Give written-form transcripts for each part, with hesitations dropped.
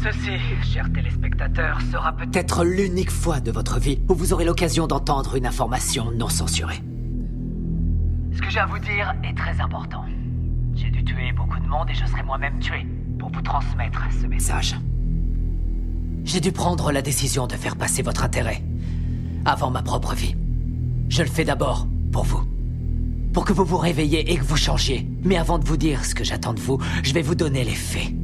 Ceci, chers téléspectateurs, sera peut-être l'unique fois de votre vie où vous aurez l'occasion d'entendre une information non censurée. Ce que j'ai à vous dire est très important. J'ai dû tuer beaucoup de monde et je serai moi-même tué pour vous transmettre ce message. J'ai dû prendre la décision de faire passer votre intérêt avant ma propre vie. Je le fais d'abord pour vous. Pour que vous vous réveilliez et que vous changiez. Mais avant de vous dire ce que j'attends de vous, je vais vous donner les faits.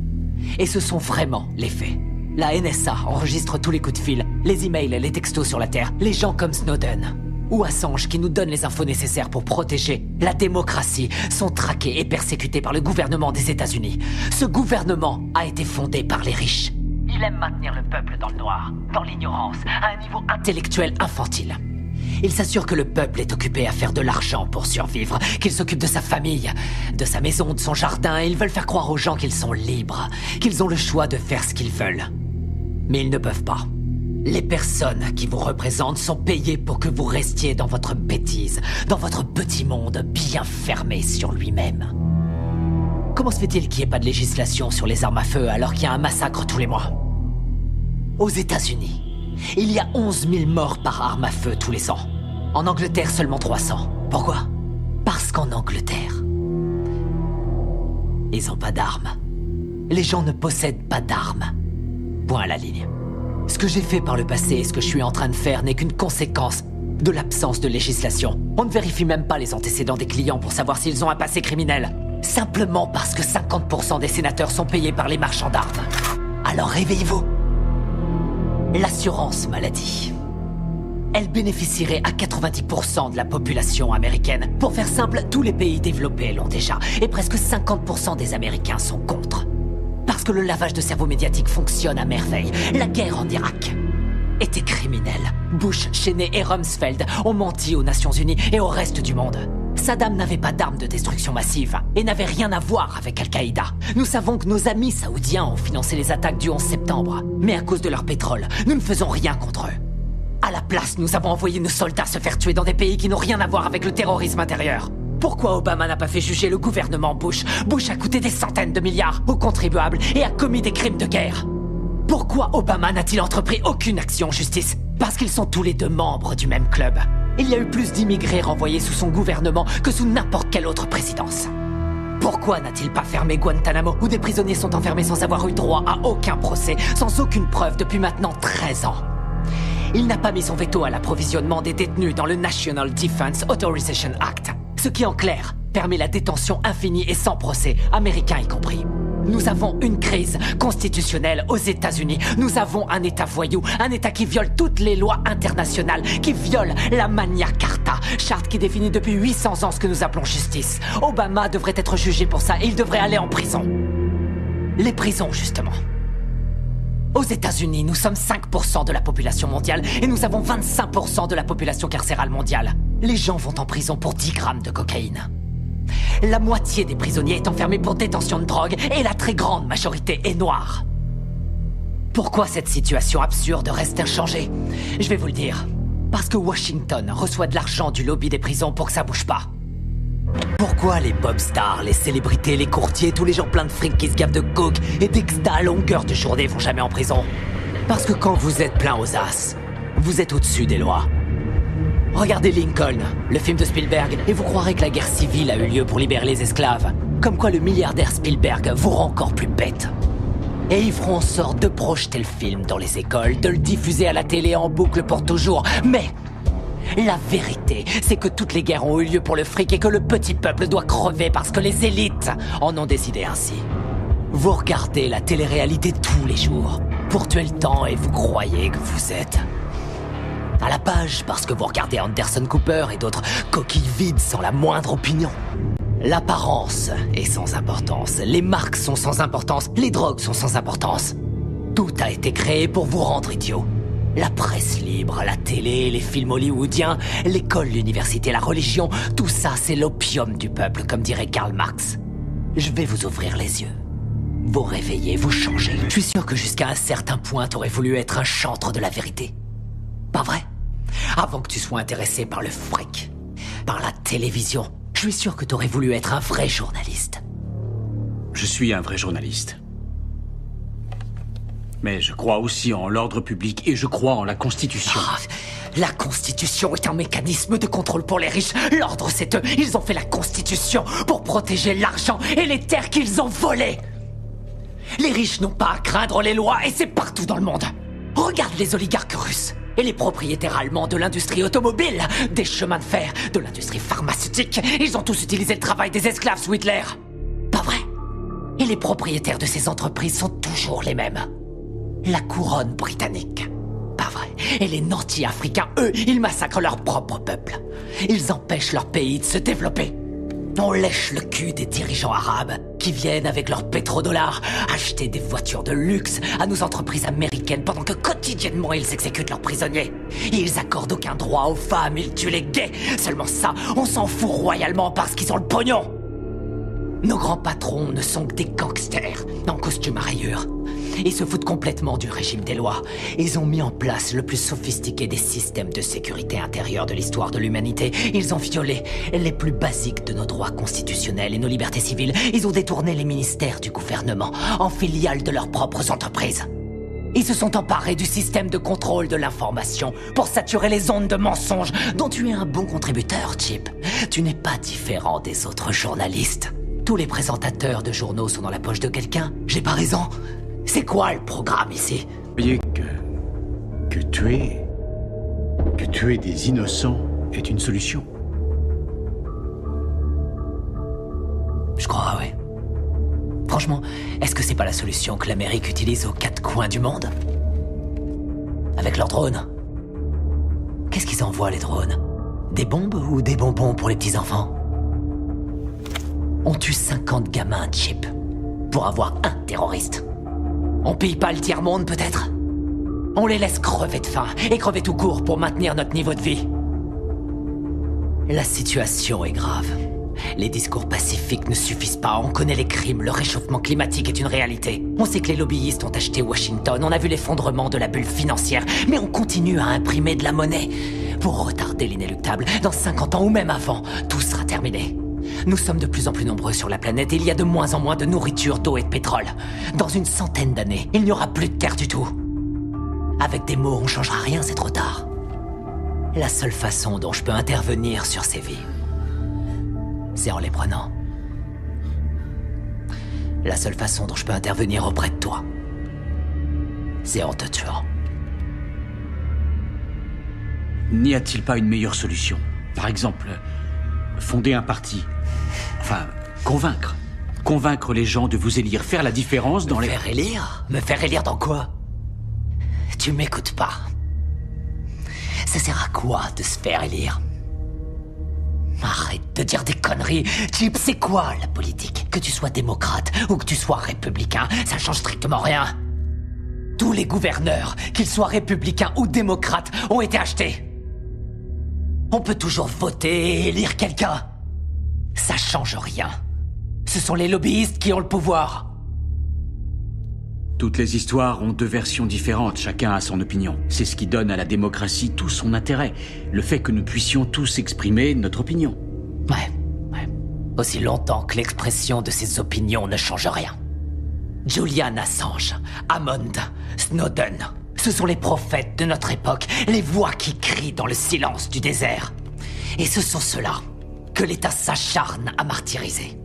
Et ce sont vraiment les faits. La NSA enregistre tous les coups de fil, les emails, les textos sur la Terre, les gens comme Snowden ou Assange qui nous donnent les infos nécessaires pour protéger la démocratie sont traqués et persécutés par le gouvernement des États-Unis. Ce gouvernement a été fondé par les riches. Il aime maintenir le peuple dans le noir, dans l'ignorance, à un niveau intellectuel infantile. Il s'assure que le peuple est occupé à faire de l'argent pour survivre, qu'il s'occupe de sa famille, de sa maison, de son jardin, et ils veulent faire croire aux gens qu'ils sont libres, qu'ils ont le choix de faire ce qu'ils veulent. Mais ils ne peuvent pas. Les personnes qui vous représentent sont payées pour que vous restiez dans votre bêtise, dans votre petit monde bien fermé sur lui-même. Comment se fait-il qu'il n'y ait pas de législation sur les armes à feu alors qu'il y a un massacre tous les mois? Aux États-Unis, il y a 11 000 morts par arme à feu tous les ans. En Angleterre, seulement 300. Pourquoi? Parce qu'en Angleterre, ils n'ont pas d'armes. Les gens ne possèdent pas d'armes. Point à la ligne. Ce que j'ai fait par le passé et ce que je suis en train de faire n'est qu'une conséquence de l'absence de législation. On ne vérifie même pas les antécédents des clients pour savoir s'ils ont un passé criminel. Simplement parce que 50% des sénateurs sont payés par les marchands d'armes. Alors réveillez-vous. L'assurance maladie. Elle bénéficierait à 90% de la population américaine. Pour faire simple, tous les pays développés l'ont déjà. Et presque 50% des Américains sont contre. Parce que le lavage de cerveau médiatique fonctionne à merveille. La guerre en Irak était criminelle. Bush, Cheney et Rumsfeld ont menti aux Nations Unies et au reste du monde. Saddam n'avait pas d'armes de destruction massive et n'avait rien à voir avec Al-Qaïda. Nous savons que nos amis saoudiens ont financé les attaques du 11 septembre. Mais à cause de leur pétrole, nous ne faisons rien contre eux. À la place, nous avons envoyé nos soldats se faire tuer dans des pays qui n'ont rien à voir avec le terrorisme intérieur. Pourquoi Obama n'a pas fait juger le gouvernement Bush? Bush a coûté des centaines de milliards aux contribuables et a commis des crimes de guerre. Pourquoi Obama n'a-t-il entrepris aucune action en justice? Parce qu'ils sont tous les deux membres du même club. Il y a eu plus d'immigrés renvoyés sous son gouvernement que sous n'importe quelle autre présidence. Pourquoi n'a-t-il pas fermé Guantanamo, où des prisonniers sont enfermés sans avoir eu droit à aucun procès, sans aucune preuve depuis maintenant 13 ans? Il n'a pas mis son veto à l'approvisionnement des détenus dans le National Defense Authorization Act, ce qui en clair permet la détention infinie et sans procès, américains y compris. Nous avons une crise constitutionnelle aux États-Unis. Nous avons un État voyou, un État qui viole toutes les lois internationales, qui viole la Magna Carta, charte qui définit depuis 800 ans ce que nous appelons justice. Obama devrait être jugé pour ça et il devrait aller en prison. Les prisons, justement. Aux États-Unis, nous sommes 5% de la population mondiale et nous avons 25% de la population carcérale mondiale. Les gens vont en prison pour 10 grammes de cocaïne. La moitié des prisonniers est enfermée pour détention de drogue et la très grande majorité est noire. Pourquoi cette situation absurde reste inchangée? Je vais vous le dire. Parce que Washington reçoit de l'argent du lobby des prisons pour que ça bouge pas. Pourquoi les pop stars, les célébrités, les courtiers, tous les gens pleins de fric qui se gavent de coke et d'exta à longueur de journée vont jamais en prison? Parce que quand vous êtes plein aux as, vous êtes au-dessus des lois. Regardez Lincoln, le film de Spielberg, et vous croirez que la guerre civile a eu lieu pour libérer les esclaves. Comme quoi le milliardaire Spielberg vous rend encore plus bête. Et ils feront en sorte de projeter le film dans les écoles, de le diffuser à la télé en boucle pour toujours. Mais la vérité, c'est que toutes les guerres ont eu lieu pour le fric et que le petit peuple doit crever parce que les élites en ont décidé ainsi. Vous regardez la télé-réalité tous les jours pour tuer le temps et vous croyez que vous êtes à la page parce que vous regardez Anderson Cooper et d'autres coquilles vides sans la moindre opinion. L'apparence est sans importance, les marques sont sans importance, les drogues sont sans importance. Tout a été créé pour vous rendre idiot. La presse libre, la télé, les films hollywoodiens, l'école, l'université, la religion, tout ça c'est l'opium du peuple, comme dirait Karl Marx. Je vais vous ouvrir les yeux. Vous réveiller, vous changer. Je suis sûr que jusqu'à un certain point t'aurais voulu être un chantre de la vérité. Pas vrai? Avant que tu sois intéressé par le fric, par la télévision, je suis sûr que t'aurais voulu être un vrai journaliste. Je suis un vrai journaliste. Mais je crois aussi en l'ordre public et je crois en la Constitution. Ah, la Constitution est un mécanisme de contrôle pour les riches. L'ordre, c'est eux. Ils ont fait la Constitution pour protéger l'argent et les terres qu'ils ont volées. Les riches n'ont pas à craindre les lois et c'est partout dans le monde. Regarde les oligarques russes et les propriétaires allemands de l'industrie automobile, des chemins de fer, de l'industrie pharmaceutique. Ils ont tous utilisé le travail des esclaves sous Hitler. Pas vrai? Et les propriétaires de ces entreprises sont toujours les mêmes. La couronne britannique. Pas vrai. Et les nantis africains, eux, ils massacrent leur propre peuple. Ils empêchent leur pays de se développer. On lèche le cul des dirigeants arabes qui viennent avec leurs pétrodollars acheter des voitures de luxe à nos entreprises américaines pendant que quotidiennement ils exécutent leurs prisonniers. Ils accordent aucun droit aux femmes, ils tuent les gays. Seulement ça, on s'en fout royalement parce qu'ils ont le pognon. Nos grands patrons ne sont que des gangsters en costume à rayures. Ils se foutent complètement du régime des lois. Ils ont mis en place le plus sophistiqué des systèmes de sécurité intérieure de l'histoire de l'humanité. Ils ont violé les plus basiques de nos droits constitutionnels et nos libertés civiles. Ils ont détourné les ministères du gouvernement en filiales de leurs propres entreprises. Ils se sont emparés du système de contrôle de l'information pour saturer les ondes de mensonges dont tu es un bon contributeur, Chip. Tu n'es pas différent des autres journalistes. Tous les présentateurs de journaux sont dans la poche de quelqu'un. J'ai pas raison. C'est quoi le programme ici? Vous voyez que tuer des innocents est une solution. Je crois, oui. Franchement, est-ce que c'est pas la solution que l'Amérique utilise aux quatre coins du monde? Avec leurs drones. Qu'est-ce qu'ils envoient, les drones? Des bombes ou des bonbons pour les petits-enfants? On tue 50 gamins, Chip, pour avoir un terroriste. On pille pas le tiers-monde, peut-être? On les laisse crever de faim et crever tout court pour maintenir notre niveau de vie. La situation est grave. Les discours pacifiques ne suffisent pas. On connaît les crimes, le réchauffement climatique est une réalité. On sait que les lobbyistes ont acheté Washington, on a vu l'effondrement de la bulle financière, mais on continue à imprimer de la monnaie. Pour retarder l'inéluctable, dans 50 ans ou même avant, tout sera terminé. Nous sommes de plus en plus nombreux sur la planète et il y a de moins en moins de nourriture, d'eau et de pétrole. Dans une centaine d'années, il n'y aura plus de terre du tout. Avec des mots, on changera rien, c'est trop tard. La seule façon dont je peux intervenir sur ces vies, c'est en les prenant. La seule façon dont je peux intervenir auprès de toi, c'est en te tuant. N'y a-t-il pas une meilleure solution? Par exemple, fonder un parti. Enfin, convaincre. Convaincre les gens de vous élire, faire la différence dans les... Me faire élire? Me faire élire dans quoi? Tu m'écoutes pas. Ça sert à quoi de se faire élire? Arrête de dire des conneries. Chip, c'est quoi la politique? Que tu sois démocrate ou que tu sois républicain, ça change strictement rien. Tous les gouverneurs, qu'ils soient républicains ou démocrates, ont été achetés. On peut toujours voter et élire quelqu'un. Ça change rien. Ce sont les lobbyistes qui ont le pouvoir. Toutes les histoires ont deux versions différentes, chacun a son opinion. C'est ce qui donne à la démocratie tout son intérêt. Le fait que nous puissions tous exprimer notre opinion. Ouais. Aussi longtemps que l'expression de ces opinions ne change rien. Julian Assange, Hammond, Snowden, ce sont les prophètes de notre époque, les voix qui crient dans le silence du désert. Et ce sont ceux-là que l'État s'acharne à martyriser.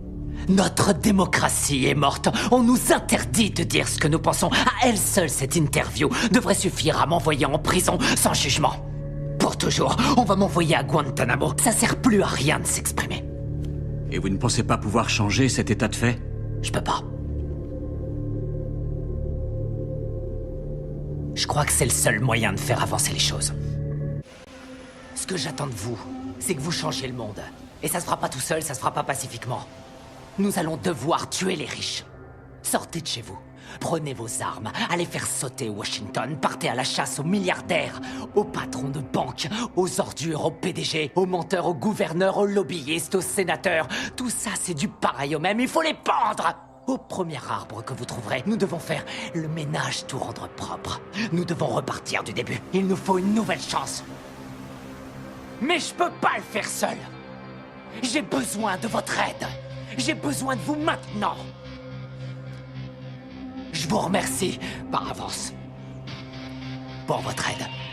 Notre démocratie est morte. On nous interdit de dire ce que nous pensons. À elle seule, cette interview devrait suffire à m'envoyer en prison sans jugement. Pour toujours, on va m'envoyer à Guantanamo. Ça sert plus à rien de s'exprimer. Et vous ne pensez pas pouvoir changer cet état de fait? Je peux pas. Je crois que c'est le seul moyen de faire avancer les choses. Ce que j'attends de vous, c'est que vous changiez le monde. Et ça se fera pas tout seul, ça se fera pas pacifiquement. Nous allons devoir tuer les riches. Sortez de chez vous. Prenez vos armes, allez faire sauter Washington, partez à la chasse aux milliardaires, aux patrons de banques, aux ordures, aux PDG, aux menteurs, aux gouverneurs, aux lobbyistes, aux sénateurs. Tout ça, c'est du pareil au même, il faut les pendre! Au premier arbre que vous trouverez, nous devons faire le ménage, tout rendre propre. Nous devons repartir du début. Il nous faut une nouvelle chance. Mais je peux pas le faire seul. J'ai besoin de votre aide. J'ai besoin de vous maintenant. Je vous remercie par avance pour votre aide.